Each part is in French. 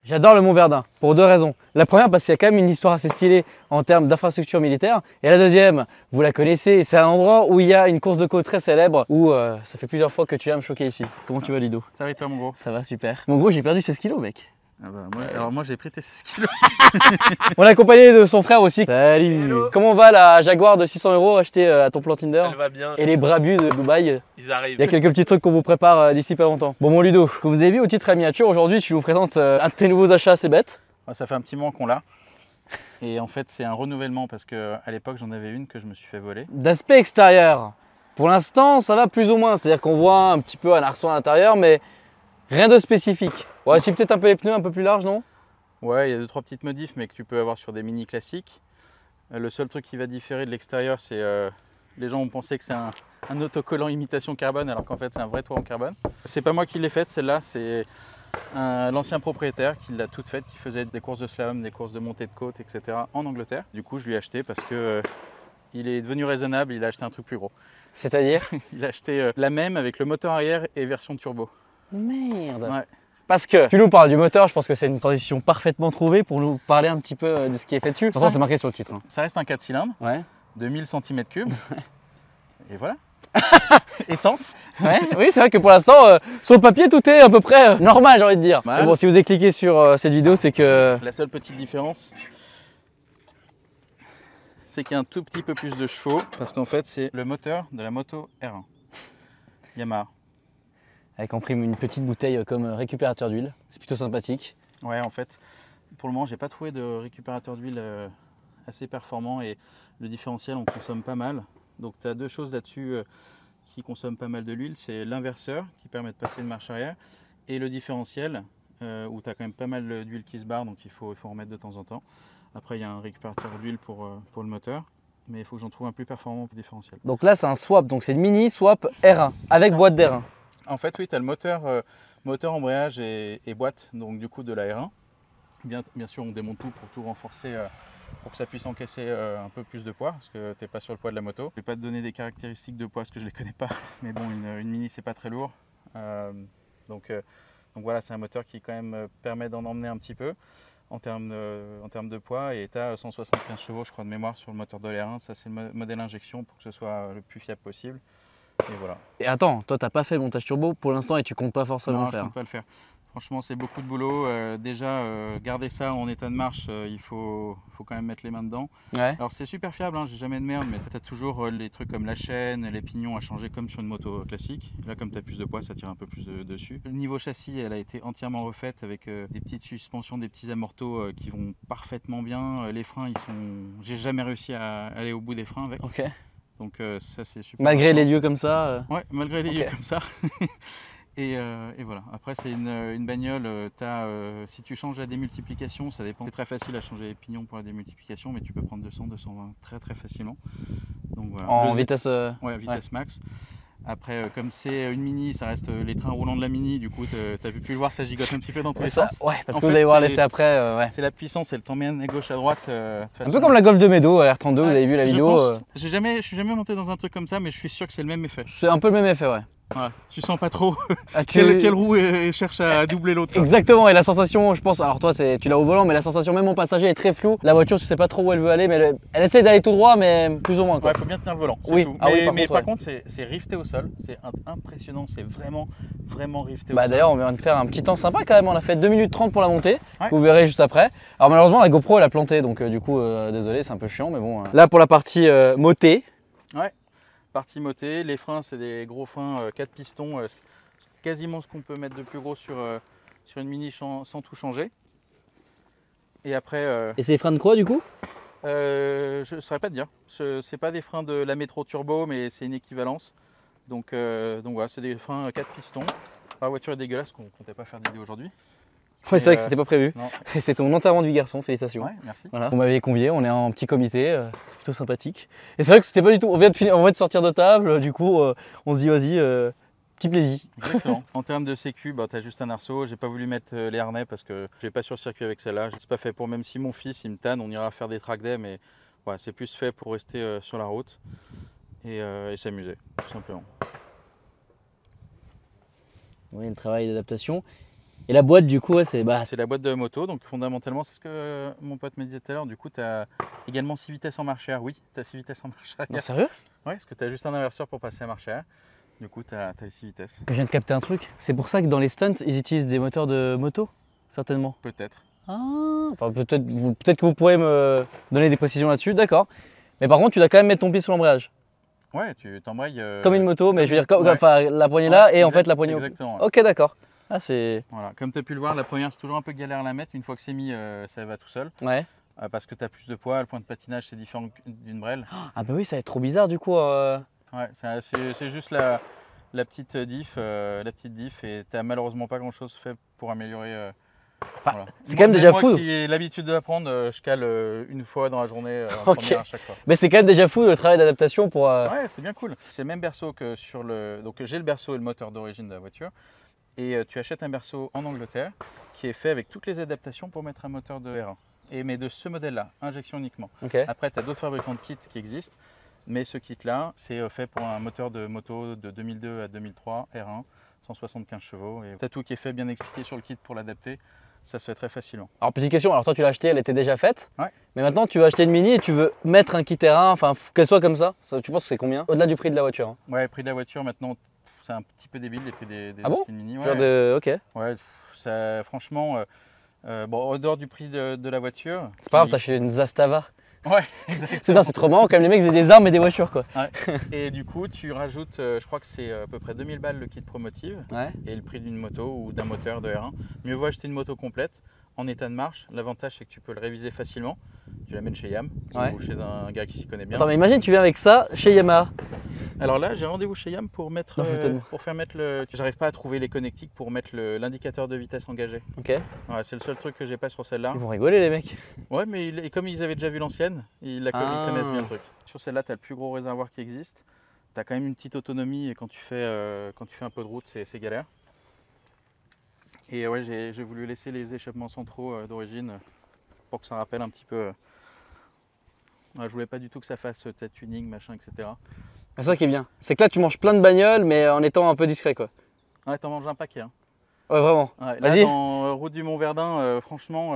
J'adore le Mont Verdun, pour deux raisons. La première, parce qu'il y a quand même une histoire assez stylée en termes d'infrastructure militaire. Et la deuxième, vous la connaissez, c'est un endroit où il y a une course de côte très célèbre, où ça fait plusieurs fois que tu viens me choquer ici. Comment tu vas, Ludo? Ça va et toi, mon gros? Ça va, super. Mon gros, j'ai perdu 16 kilos, mec. Ah bah, alors moi j'ai pris tes 16 kilos. On est accompagné de son frère aussi. Salut. Hello. Comment va la Jaguar de 600 € achetée à ton plan Tinder? Elle va bien. Et les brabus de Dubaï? Ils arrivent. Il y a quelques petits trucs qu'on vous prépare d'ici pas longtemps. Bon, mon Ludo, comme vous avez vu au titre à miniature, aujourd'hui tu nous présentes un de tes nouveaux achats assez bêtes. Ça fait un petit moment qu'on l'a. Et en fait c'est un renouvellement parce qu'à l'époque j'en avais une que je me suis fait voler. D'aspect extérieur, pour l'instant ça va plus ou moins, c'est-à-dire qu'on voit un petit peu un arceau à l'intérieur, mais rien de spécifique. Ouais, c'est peut-être un peu les pneus un peu plus larges, non? Ouais, il y a 2-3 petites modifs mais que tu peux avoir sur des mini classiques. Le seul truc qui va différer de l'extérieur, c'est les gens ont pensé que c'est un autocollant imitation carbone alors qu'en fait c'est un vrai toit en carbone. C'est pas moi qui l'ai faite celle-là, c'est l'ancien propriétaire qui l'a toute faite, qui faisait des courses de slalom, des courses de montée de côte, etc. en Angleterre. Du coup je lui ai acheté parce que il est devenu raisonnable, il a acheté un truc plus gros. C'est-à-dire? Il a acheté la même avec le moteur arrière et version turbo. Merde. Ouais. Parce que tu nous parles du moteur, je pense que c'est une transition parfaitement trouvée pour nous parler un petit peu de ce qui est fait dessus. Pourtant c'est marqué sur le titre. Hein. Ça reste un 4 cylindres, Ouais. de 1000 cm3. Et voilà. Essence. Ouais, oui, c'est vrai que pour l'instant, sur le papier, tout est à peu près normal, j'ai envie de dire. Mal. Mais bon, si vous avez cliqué sur cette vidéo, c'est que... La seule petite différence, c'est qu'il y a un tout petit peu plus de chevaux, parce qu'en fait, c'est le moteur de la moto R1 Yamaha. Avec en prime une petite bouteille comme récupérateur d'huile, c'est plutôt sympathique. Ouais, en fait, pour le moment, j'ai pas trouvé de récupérateur d'huile assez performant et le différentiel, on consomme pas mal. Donc, tu as deux choses là-dessus qui consomment pas mal de l'huile, c'est l'inverseur qui permet de passer une marche arrière et le différentiel où tu as quand même pas mal d'huile qui se barre, donc il faut en remettre de temps en temps. Après, il y a un récupérateur d'huile pour le moteur, mais il faut que j'en trouve un plus performant pour le différentiel. Donc là, c'est un swap, donc c'est une mini swap R1 avec boîte d'R1. En fait, oui, tu as le moteur embrayage et boîte, donc du coup de la R1. Bien sûr, on démonte tout pour tout renforcer, pour que ça puisse encaisser un peu plus de poids, parce que tu n'es pas sur le poids de la moto. Je ne vais pas te donner des caractéristiques de poids, parce que je ne les connais pas, mais bon, une mini, c'est pas très lourd. Donc voilà, c'est un moteur qui quand même permet d'en emmener un petit peu en termes de poids, et tu as 175 chevaux, je crois, de mémoire sur le moteur de l'R1. Ça, c'est le modèle injection pour que ce soit le plus fiable possible. Et voilà. Et attends, toi, t'as pas fait le montage turbo pour l'instant et tu comptes pas forcément Non, le faire? je compte pas le faire. Franchement, c'est beaucoup de boulot. Déjà, garder ça en état de marche, il faut quand même mettre les mains dedans. Ouais. Alors, c'est super fiable, hein, j'ai jamais de merde, mais tu as toujours les trucs comme la chaîne, les pignons à changer comme sur une moto classique. Et là, comme tu as plus de poids, ça tire un peu plus dessus. Le niveau châssis, elle a été entièrement refaite avec des petites suspensions, des petits amortos qui vont parfaitement bien. Les freins, j'ai jamais réussi à aller au bout des freins avec. Ok. Donc ça, c'est super. Malgré les lieux comme ça Ouais, malgré les lieux comme ça. Et voilà. Après, c'est une bagnole. Si tu changes la démultiplication, ça dépend. C'est très facile à changer les pignons pour la démultiplication, mais tu peux prendre 200, 220 très très facilement. Donc voilà. en vitesse... Ouais, vitesse max. Après, comme c'est une mini, ça reste les trains roulants de la mini. Du coup, tu as pu le voir, ça gigote un petit peu dans tous les sens. Ouais, parce En que vous fait, allez voir laisser après. Ouais. C'est la puissance, elle t'emmène à gauche, à droite. Un peu comme la Golf de Médo à l'R32, vous avez vu la vidéo. Je suis jamais monté dans un truc comme ça, mais je suis sûr que c'est le même effet. C'est un peu le même effet, ouais. Voilà, tu sens pas trop Ah, quelle roue cherche à doubler l'autre. Exactement, et la sensation, je pense, alors toi tu l'as au volant, mais la sensation même en passager est très floue. La voiture, tu sais pas trop où elle veut aller, mais elle essaie d'aller tout droit, mais plus ou moins. Ouais, faut bien tenir le volant, c'est oui. tout. Ah Mais par contre, contre, c'est rifté au sol, c'est impressionnant, c'est vraiment rifté au bah sol. d'ailleurs, on vient de faire un petit temps sympa quand même, on a fait 2 minutes 30 pour la montée, Ouais. que vous verrez juste après. Alors malheureusement, la GoPro elle a planté, donc du coup, désolé, c'est un peu chiant, mais bon. Là pour la partie motée. Ouais, partie motée, les freins, c'est des gros freins 4 pistons, quasiment ce qu'on peut mettre de plus gros sur une mini sans tout changer. Et après... Et c'est les freins de quoi du coup? je ne saurais pas te dire. C'est pas des freins de la métro turbo, mais c'est une équivalence. Donc voilà, c'est des freins 4 pistons. La voiture est dégueulasse, qu'on ne comptait pas faire d'idée aujourd'hui. Ouais, c'est vrai que c'était pas prévu. Non. C'est ton enterrement de vie garçon, félicitations. Ouais, merci. Voilà. Vous m'avez convié, on est en petit comité, c'est plutôt sympathique. Et c'est vrai que c'était pas du tout. On vient de sortir de table, du coup, on se dit vas-y, petit plaisir. Exactement. En termes de sécu, bah, tu as juste un arceau. J'ai pas voulu mettre les harnais parce que je vais pas sur le circuit avec celle-là. C'est pas fait pour, même si mon fils il me tanne, on ira faire des track days, mais ouais, c'est plus fait pour rester sur la route et s'amuser, tout simplement. Oui, le travail d'adaptation. Et la boîte, du coup, ouais, c'est. Bah, C'est la boîte de moto, donc fondamentalement, c'est ce que mon pote me disait tout à l'heure. Du coup, tu as également 6 vitesses en marche arrière. Oui, tu as 6 vitesses en marche non, arrière. sérieux? Ouais, parce que tu as juste un inverseur pour passer à marche arrière. Du coup, tu as les 6 vitesses. Je viens de capter un truc. C'est pour ça que dans les stunts, ils utilisent des moteurs de moto? Certainement. Peut-être. Ah, enfin, peut-être que vous pourrez me donner des précisions là-dessus, d'accord. Mais par contre, tu dois quand même mettre ton pied sur l'embrayage. Ouais, tu t'embrayes. Comme une moto, mais je veux dire, ouais. enfin, la poignée là Ouais, et en fait la poignée exactement, au. ouais. Ok, d'accord. Ah, c'est. Voilà. Comme tu as pu le voir, la première, c'est toujours un peu galère à la mettre. Une fois que c'est mis, ça va tout seul. Ouais. Parce que tu as plus de poids, le point de patinage, c'est différent d'une brelle. Ah, bah oui, ça va être trop bizarre du coup. Ouais, c'est juste la petite diff, et tu n'as malheureusement pas grand-chose fait pour améliorer. Enfin, Voilà. c'est quand même déjà moi fou. qui ai l'habitude d'apprendre, je cale une fois dans la journée en Ok. première à chaque fois. Mais c'est quand même déjà fou le travail d'adaptation pour. Ouais, c'est bien cool. C'est le même berceau que sur le. Donc j'ai le berceau et le moteur d'origine de la voiture. Et tu achètes un berceau en Angleterre qui est fait avec toutes les adaptations pour mettre un moteur de R1. Mais de ce modèle-là, injection uniquement. Ok. Après, tu as d'autres fabricants de kits qui existent. Mais ce kit-là, c'est fait pour un moteur de moto de 2002 à 2003, R1, 175 chevaux. Et tu as tout qui est fait, bien expliqué sur le kit pour l'adapter. Ça se fait très facilement. Alors, petite question, alors toi tu l'as acheté, elle était déjà faite. Ouais. Mais maintenant tu veux acheter une mini et tu veux mettre un kit terrain, enfin qu'elle soit comme ça. Tu penses que c'est combien? Au-delà du prix de la voiture. Hein. Ouais, prix de la voiture, maintenant, c'est un petit peu débile, les prix des Ah bon Austin Mini. Ouais, Genre de. Ok. ouais, ça, franchement, bon, au dehors du prix de la voiture. C'est pas grave, t'as acheté une Zastava. Ouais, exactement. C'est trop marrant quand même, les mecs faisaient des armes et des voitures quoi. Ouais. Et du coup, tu rajoutes, je crois que c'est à peu près 2000 balles le kit Promotive Ouais. et le prix d'une moto ou d'un moteur de R1. Mieux vaut acheter une moto complète en état de marche. L'avantage, c'est que tu peux le réviser facilement. Tu l'amènes chez Yam Ouais. ou chez un gars qui s'y connaît bien. Attends, mais imagine tu viens avec ça chez Yamaha. Alors là, j'ai rendez-vous chez Yam pour mettre, Non, foutaise-moi. pour faire mettre le. J'arrive pas à trouver les connectiques pour mettre l'indicateur de vitesse engagé. Ok. Ouais, c'est le seul truc que j'ai pas sur celle-là. Ils vont rigoler les mecs. Ouais, mais et comme ils avaient déjà vu l'ancienne, ils connaissent bien le truc. Sur celle-là, tu as le plus gros réservoir qui existe. Tu as quand même une petite autonomie et quand tu fais un peu de route, c'est galère. Et ouais, j'ai voulu laisser les échappements centraux d'origine pour que ça rappelle un petit peu. Ouais, je voulais pas du tout que ça fasse cette tuning, machin, etc. C'est ça qui est bien. C'est que là tu manges plein de bagnoles mais en étant un peu discret quoi. Ouais, t'en manges un paquet. Hein. Ouais, vraiment. Ouais, là, Vas-y. dans route du Mont Verdun, franchement,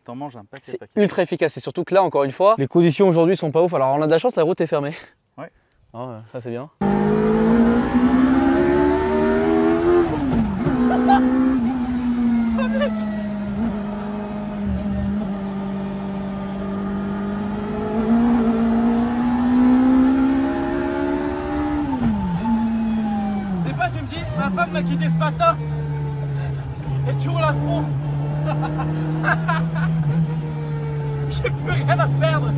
t'en manges un paquet. C'est ultra efficace et surtout que là encore une fois, les conditions aujourd'hui sont pas ouf. Alors on a de la chance, la route est fermée. Ouais. Oh, ça c'est bien. C'est pas, tu me dis, ma femme m'a quitté ce matin et tu roules à fond. J'ai plus rien à perdre.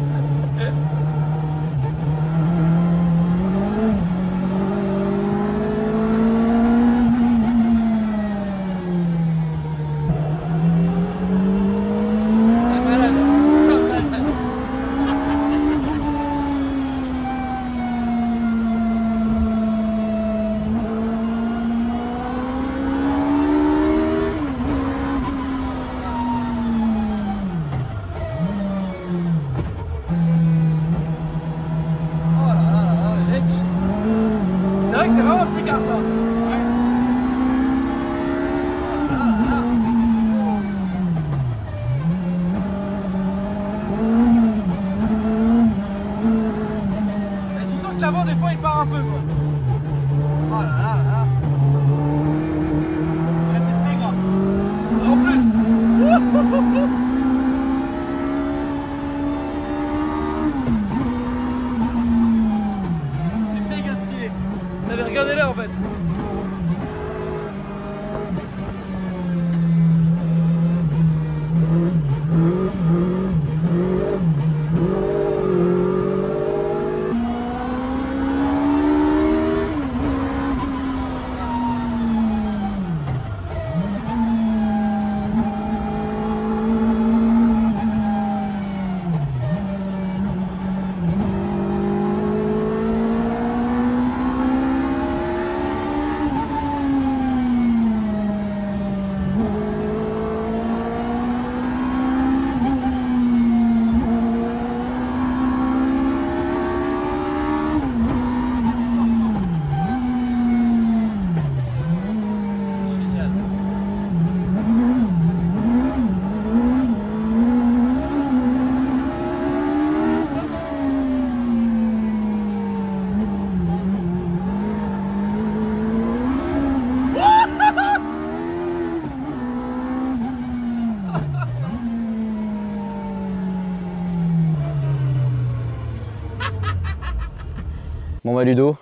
Bon bah Ludo,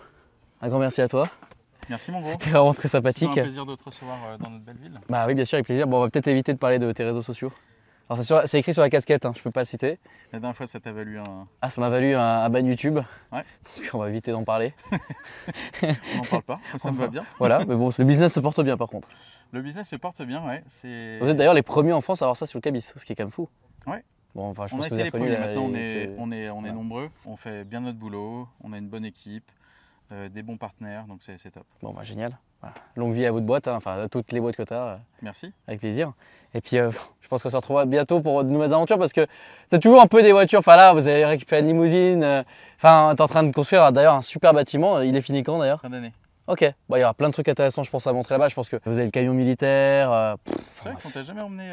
un grand merci à toi. Merci mon gros. C'était vraiment très C'est sympathique. un plaisir de te recevoir dans notre belle ville. Bah oui, bien sûr, avec plaisir. Bon, on va peut-être éviter de parler de tes réseaux sociaux. Alors c'est écrit sur la casquette, hein, je peux pas le citer. La dernière fois, ça t'a valu un... Ah, ça m'a valu un ban YouTube. Ouais. Donc on va éviter d'en parler. On n'en parle pas, ça me va bien. Voilà, mais bon, le business se porte bien par contre. Le business se porte bien, ouais. Vous êtes d'ailleurs les premiers en France à avoir ça sur le cabis, ce qui est quand même fou. Ouais. Bon, enfin, je On pense a que vous été avez les reconnu premiers, la- maintenant on est voilà. nombreux, on fait bien notre boulot, on a une bonne équipe, des bons partenaires, donc c'est top. Bon, bah génial. Bah, longue vie à votre boîte, hein, enfin à toutes les boîtes que tu as, Merci. avec plaisir. Et puis je pense qu'on se retrouvera bientôt pour de nouvelles aventures parce que tu as toujours un peu des voitures. Enfin là, vous avez récupéré une limousine. Enfin, tu es en train de construire d'ailleurs un super bâtiment. Il est fini quand d'ailleurs? Fin d'année. Ok, bon, il y aura plein de trucs intéressants, je pense, à montrer là-bas. Je pense que vous avez le camion militaire. C'est vrai qu'on t'a jamais emmené...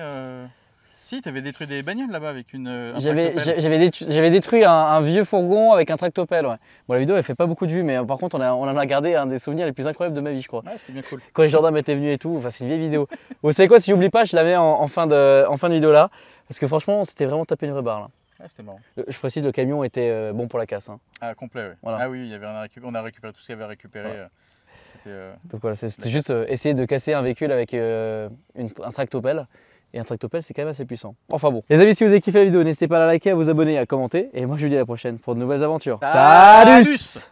Si, t'avais détruit des bagnoles là-bas avec un J'avais tractopelle. j'avais détruit un vieux fourgon avec un tractopelle. Ouais. Bon, la vidéo elle fait pas beaucoup de vues, mais par contre on en a gardé un des souvenirs les plus incroyables de ma vie, je crois. Ouais, c'était bien cool. Quand les gendarmes étaient venus et tout, enfin c'est une vieille vidéo. Vous savez quoi, si j'oublie pas, je la mets en fin de vidéo là, parce que franchement c'était vraiment tapé une vraie barre là. Ouais, c'était marrant. Je précise, le camion était bon pour la casse. Hein. Ah, complet, ouais. Voilà. Ah oui, il y avait on a récupéré tout ce qu'il y avait à récupérer. Voilà. C'était... Donc voilà, c'était La juste essayer de casser un véhicule avec un tractopelle. Et un tractopelle, c'est quand même assez puissant. Enfin bon. Les amis, si vous avez kiffé la vidéo, n'hésitez pas à la liker, à vous abonner, à commenter. Et moi, je vous dis à la prochaine pour de nouvelles aventures. Salut! Salut!